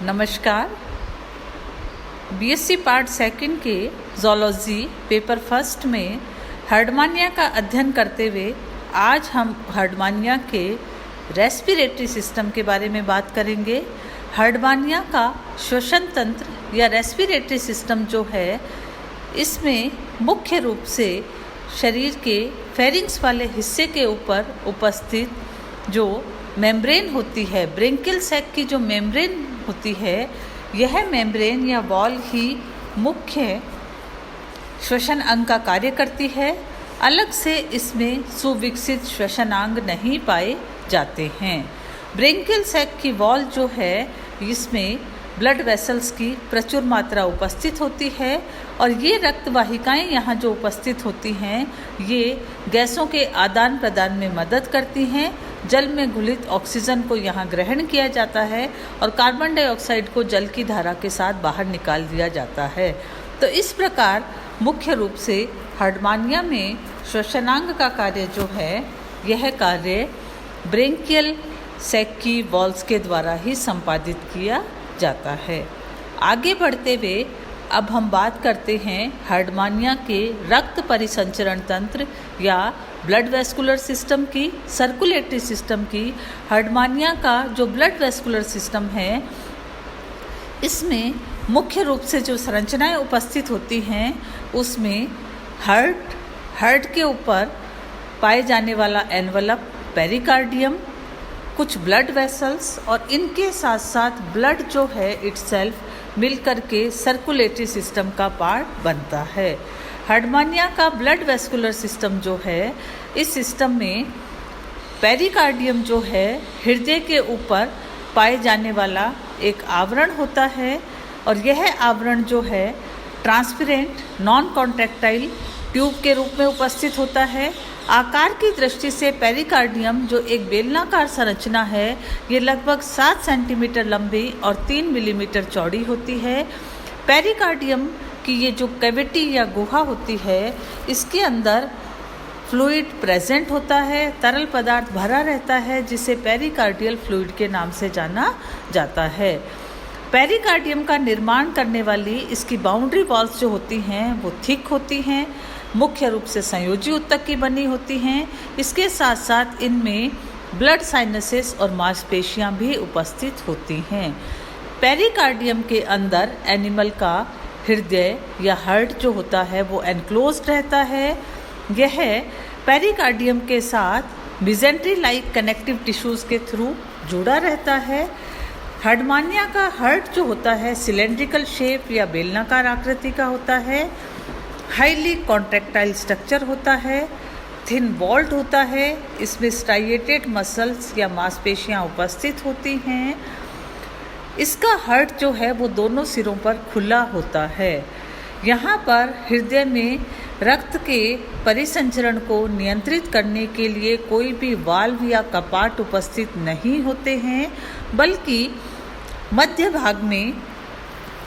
नमस्कार। BSc part second के zoology paper first में हर्डमानिया का अध्ययन करते हुए आज हम हर्डमानिया के रेस्पिरेटरी सिस्टम के बारे में बात करेंगे। हर्डमानिया का श्वसन तंत्र या रेस्पिरेटरी सिस्टम जो है, इसमें मुख्य रूप से शरीर के फेरिंक्स वाले हिस्से के ऊपर उपस्थित जो मेम्ब्रेन होती है, ब्रेंकियल सैक की जो मेम्ब्रेन होती है, यह मेम्ब्रेन या वॉल ही मुख्य श्वसन अंग का कार्य करती है। अलग से इसमें सुविकसित श्वसनांग नहीं पाए जाते हैं। ब्रेंकियल सैक की वॉल जो है, इसमें ब्लड वेसल्स की प्रचुर मात्रा उपस्थित होती है और ये रक्त वाहिकाएँ यहाँ जो उपस्थित होती हैं, ये गैसों के आदान प्रदान में मदद करती हैं। जल में घुलित ऑक्सीजन को यहाँ ग्रहण किया जाता है और कार्बन डाइऑक्साइड को जल की धारा के साथ बाहर निकाल दिया जाता है। तो इस प्रकार मुख्य रूप से हर्डमानिया में श्वसनांग का कार्य जो है, यह कार्य ब्रेंकियल सैक की वॉल्स के द्वारा ही संपादित किया जाता है। आगे बढ़ते हुए अब हम बात करते हैं हर्डमानिया के रक्त परिसंचरण तंत्र या ब्लड वेस्कुलर सिस्टम की, सर्कुलेटरी सिस्टम की। हर्डमानिया का जो ब्लड वेस्कुलर सिस्टम है, इसमें मुख्य रूप से जो संरचनाएं उपस्थित होती हैं, उसमें हार्ट के ऊपर पाए जाने वाला एनवलप पेरिकार्डियम, कुछ ब्लड वेसल्स और इनके साथ साथ ब्लड जो है इटसेल्फ मिलकर के सर्कुलेटरी सिस्टम का पार्ट बनता है। हर्डमानिया का ब्लड वेस्कुलर सिस्टम जो है, इस सिस्टम में पेरिकार्डियम जो है, हृदय के ऊपर पाए जाने वाला एक आवरण होता है और यह आवरण जो है ट्रांसपेरेंट नॉन कॉन्ट्रैक्टाइल ट्यूब के रूप में उपस्थित होता है। आकार की दृष्टि से पेरिकार्डियम जो एक बेलनाकार संरचना है, ये लगभग 7 सेंटीमीटर लंबी और 3 मिलीमीटर चौड़ी होती है। पेरिकार्डियम की ये जो कैविटी या गुहा होती है, इसके अंदर फ्लूइड प्रेजेंट होता है, तरल पदार्थ भरा रहता है, जिसे पेरिकार्डियल फ्लूइड के नाम से जाना जाता है। पेरिकार्डियम का निर्माण करने वाली इसकी बाउंड्री वॉल्स जो होती हैं, वो थिक होती हैं, मुख्य रूप से संयोजी ऊतक की बनी होती हैं। इसके साथ साथ इनमें ब्लड साइनसेस और मांसपेशियां भी उपस्थित होती हैं। पेरिकार्डियम के अंदर एनिमल का हृदय या हार्ट जो होता है, वो एनक्लोज्ड रहता है। यह पेरिकार्डियम के साथ मिजेंट्री लाइक कनेक्टिव टिश्यूज़ के थ्रू जुड़ा रहता है। हर्डमानिया का हार्ट जो होता है, सिलेंड्रिकल शेप या बेलनाकार आकृति का होता है, हाईली कॉन्ट्रैक्टाइल स्ट्रक्चर होता है, थिन वॉल्ड होता है, इसमें स्ट्राइएटेड मसल्स या मांसपेशियां उपस्थित होती हैं। इसका हार्ट जो है, वो दोनों सिरों पर खुला होता है। यहाँ पर हृदय में रक्त के परिसंचरण को नियंत्रित करने के लिए कोई भी वाल्व या कपाट उपस्थित नहीं होते हैं, बल्कि मध्य भाग में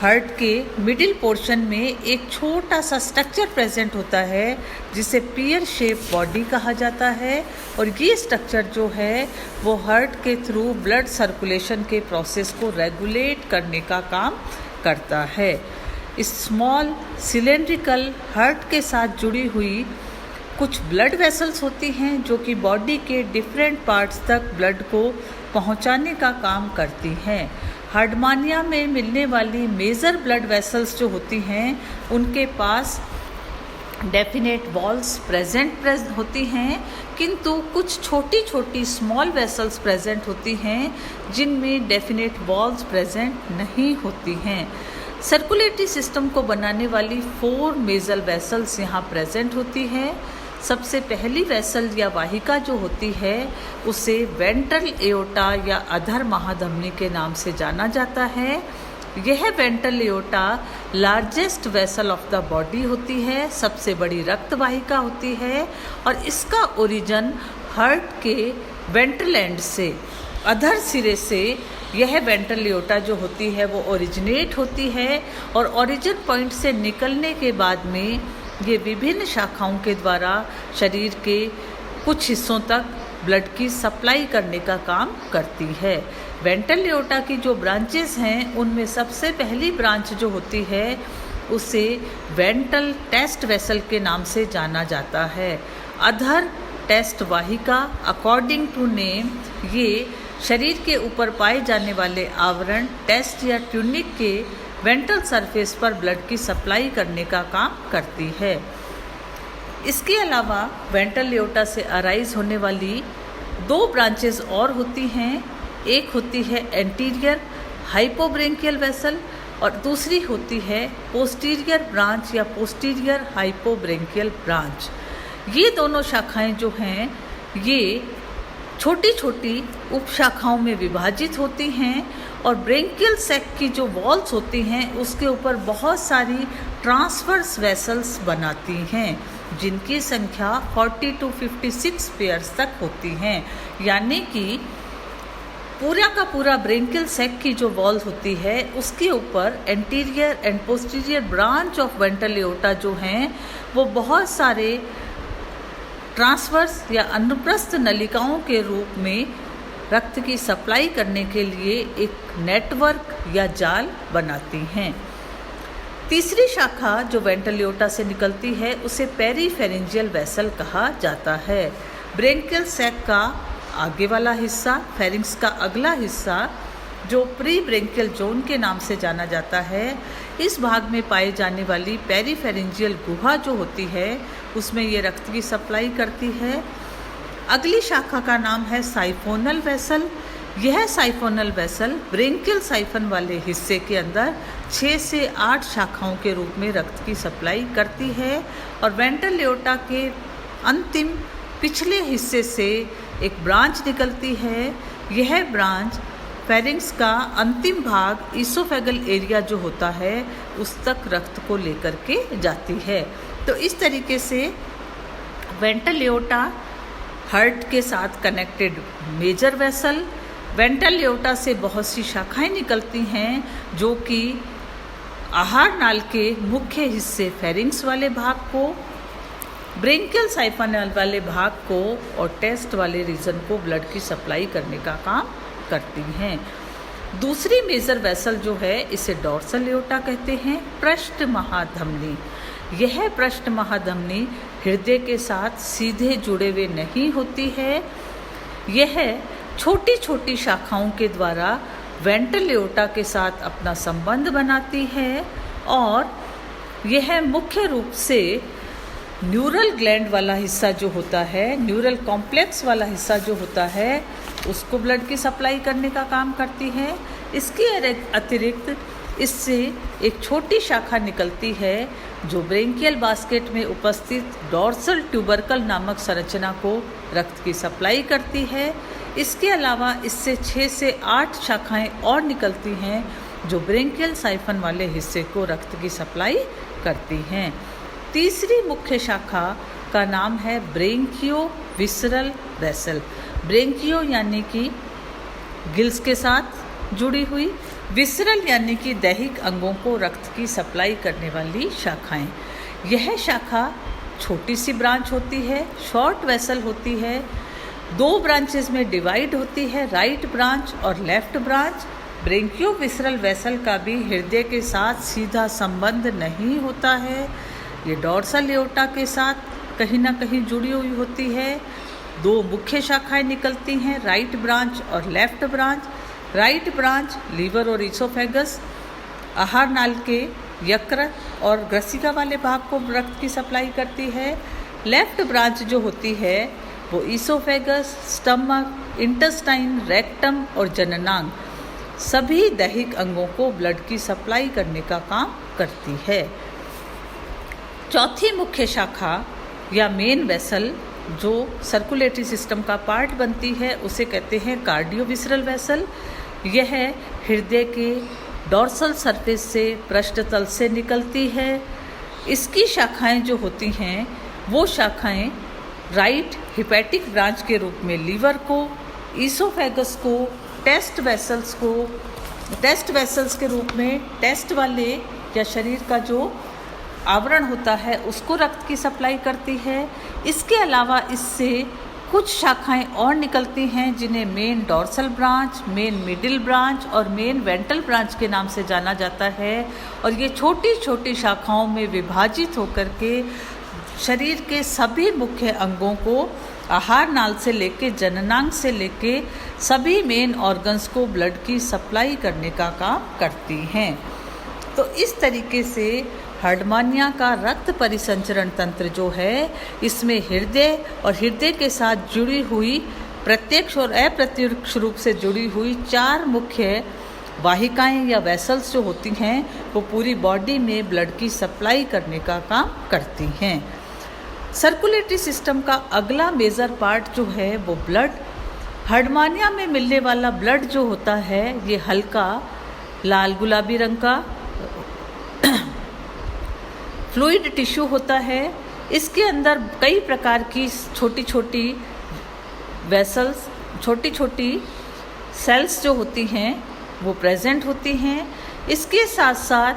हार्ट के मिडिल पोर्शन में एक छोटा सा स्ट्रक्चर प्रेजेंट होता है, जिसे पियर शेप बॉडी कहा जाता है और ये स्ट्रक्चर जो है, वो हार्ट के थ्रू ब्लड सर्कुलेशन के प्रोसेस को रेगुलेट करने का काम करता है। इस स्मॉल सिलेंड्रिकल हार्ट के साथ जुड़ी हुई कुछ ब्लड वेसल्स होती हैं, जो कि बॉडी के डिफरेंट पार्ट्स तक ब्लड को पहुंचाने का काम करती हैं। हर्डमानिया में मिलने वाली मेजर ब्लड वेसल्स जो होती हैं, उनके पास डेफिनेट वॉल्स प्रेजेंट होती हैं, किंतु कुछ छोटी छोटी स्मॉल वेसल्स प्रेजेंट होती हैं, जिनमें डेफिनेट वॉल्स प्रेजेंट नहीं होती हैं। सर्कुलेटरी सिस्टम को बनाने वाली 4 मेजर वेसल्स यहाँ प्रेजेंट होती हैं। सबसे पहली वेसल या वाहिका जो होती है, उसे वेंट्रल एओर्टा या अधर महाधमनी के नाम से जाना जाता है। यह ventral aorta largest vessel of the body होती है, सबसे बड़ी रक्त वाहिका होती है और इसका ओरिजिन हार्ट के वेंट्रल एंड से, अधर सिरे से यह वेंट्रल एओर्टा जो होती है, वो ओरिजिनेट होती है और ओरिजिन पॉइंट से निकलने के बाद में ये विभिन्न शाखाओं के द्वारा शरीर के कुछ हिस्सों तक ब्लड की सप्लाई करने का काम करती है। वेंट्रल एओर्टा की जो ब्रांचेस हैं उनमें सबसे पहली ब्रांच जो होती है उसे वेंट्रल टेस्ट वेसल के नाम से जाना जाता है। अधर टेस्ट वाहिका अकॉर्डिंग टू नेम ये शरीर के ऊपर पाए जाने वाले आवरण टेस्ट या ट्यूनिक के वेंट्रल सरफेस पर ब्लड की सप्लाई करने का काम करती है। इसके अलावा वेंट्रल एओर्टा से अराइज होने वाली 2 ब्रांचेस और होती हैं। एक होती है एंटीरियर हाइपोब्रेंकियल वेसल और दूसरी होती है पोस्टीरियर ब्रांच या पोस्टीरियर हाइपोब्रेंकियल ब्रांच। ये दोनों शाखाएं जो हैं ये छोटी छोटी उपशाखाओं में विभाजित होती हैं और ब्रेंकियल सेक की जो वॉल्स होती हैं उसके ऊपर बहुत सारी ट्रांसवर्स वेसल्स बनाती हैं जिनकी संख्या 40 to 56 पेयर्स तक होती हैं। यानी कि पूरा का पूरा ब्रेंकियल सेक की जो वॉल होती है उसके ऊपर anterior and posterior branch of ventral aorta जो हैं वो बहुत सारे ट्रांसवर्स या अनुप्रस्थ नलिकाओं के रूप में रक्त की सप्लाई करने के लिए एक नेटवर्क या जाल बनाती हैं। तीसरी शाखा जो वेंट्रल एओर्टा से निकलती है उसे पेरीफेरेंजियल वेसल कहा जाता है। ब्रेंकियल सेक का आगे वाला हिस्सा, फेरिंक्स का अगला हिस्सा जो प्री ब्रेंकियल जोन के नाम से जाना जाता है, इस भाग में पाई जाने वाली पेरीफेरेंजियल गुहा जो होती है उसमें ये रक्त की सप्लाई करती है। अगली शाखा का नाम है साइफोनल वेसल। यह साइफोनल वेसल ब्रेंकियल साइफन वाले हिस्से के अंदर 6 से 8 शाखाओं के रूप में रक्त की सप्लाई करती है और वेंट्रल एओर्टा के अंतिम पिछले हिस्से से एक ब्रांच निकलती है। यह ब्रांच फेरिंक्स का अंतिम भाग ईसोफेगल एरिया जो होता है उस तक रक्त को लेकर के जाती है। तो इस तरीके से वेंट्रल एओर्टा हार्ट के साथ connected major vessel, ventral aorta से बहुत सी शाखाएं निकलती हैं जो कि आहार नाल के मुख्य हिस्से फेरिंक्स वाले भाग को, ब्रेंकियल साइफन वाले भाग को और टेस्ट वाले रीजन को ब्लड की सप्लाई करने का काम करती हैं। दूसरी मेजर वेसल जो है इसे डॉर्सल एओर्टा कहते हैं। पृष्ठ महाधमनी, यह पृष्ठ महाधमनी हृदय के साथ सीधे जुड़े हुए नहीं होती है। यह छोटी छोटी शाखाओं के द्वारा वेंट्रल एओर्टा के साथ अपना संबंध बनाती है और यह मुख्य रूप से न्यूरल ग्लैंड वाला हिस्सा जो होता है, न्यूरल कॉम्प्लेक्स वाला हिस्सा जो होता है उसको ब्लड की सप्लाई करने का काम करती है। इसके अतिरिक्त इससे एक छोटी शाखा निकलती है जो ब्रेंकियल बास्केट में उपस्थित डॉर्सल ट्यूबरकल नामक संरचना को रक्त की सप्लाई करती है। इसके अलावा इससे 6 से 8 शाखाएं और निकलती हैं जो ब्रेंकियल साइफन वाले हिस्से को रक्त की सप्लाई करती हैं। तीसरी मुख्य शाखा का नाम है ब्रेंकियो विसरल वेसल। ब्रेंकियो यानी कि गिल्स के साथ जुड़ी हुई, विसरल यानी कि दैहिक अंगों को रक्त की सप्लाई करने वाली शाखाएं। यह शाखा छोटी सी ब्रांच होती है, शॉर्ट वेसल होती है, 2 ब्रांचेस में डिवाइड होती है, राइट ब्रांच और लेफ्ट ब्रांच। ब्रेंकियो विसरल वेसल का भी हृदय के साथ सीधा संबंध नहीं होता है। ये डॉर्सल एओर्टा के साथ कहीं ना कहीं जुड़ी हुई होती है। 2 मुख्य शाखाएं निकलती हैं, राइट ब्रांच और left branch. Right branch liver और ईसोफेगस, आहार नाल के यकृत और ग्रसिका वाले भाग को रक्त की सप्लाई करती है। लेफ्ट ब्रांच जो होती है वो ईसोफेगस, स्टमक, इंटेस्टाइन, रेक्टम और जननांग सभी दैहिक अंगों को ब्लड की सप्लाई करने का काम करती है। चौथी मुख्य शाखा या मेन वेसल जो सर्कुलेटरी सिस्टम का पार्ट बनती है उसे कहते हैं कार्डियोविसरल वेसल। यह हृदय के डॉर्सल सरफेस से पृष्ठतल से निकलती है। इसकी शाखाएं जो होती हैं वो शाखाएं राइट हिपैटिक ब्रांच के रूप में लीवर को, ईसोफेगस को, टेस्ट वेसल्स के रूप में टेस्ट वाले या शरीर का जो आवरण होता है उसको रक्त की सप्लाई करती है। इसके अलावा इससे कुछ शाखाएं और निकलती हैं जिन्हें main dorsal branch, main middle branch और मेन वेंट्रल ब्रांच के नाम से जाना जाता है। और ये छोटी छोटी शाखाओं में विभाजित होकर के शरीर के सभी मुख्य अंगों को, आहार नाल से लेके जननांग से लेके सभी मेन ऑर्गन्स को ब्लड की सप्लाई करने का काम करती हैं। तो इस तरीके से हार्डमानिया का रक्त परिसंचरण तंत्र जो है, इसमें हृदय और हृदय के साथ जुड़ी हुई प्रत्यक्ष और अप्रत्यक्ष रूप से जुड़ी हुई 4 मुख्य वाहिकाएं या वेसल्स जो होती हैं, वो पूरी बॉडी में ब्लड की सप्लाई करने का काम करती हैं। सर्कुलेटरी सिस्टम का अगला मेजर पार्ट जो है वो ब्लड। हार्डमानिया में मिलने वाला ब्लड जो होता है, ये हल्का लाल गुलाबी रंग का फ्लूइड टिश्यू होता है। इसके अंदर कई प्रकार की छोटी छोटी वेसल्स, छोटी छोटी सेल्स जो होती हैं वो प्रेजेंट होती हैं। इसके साथ साथ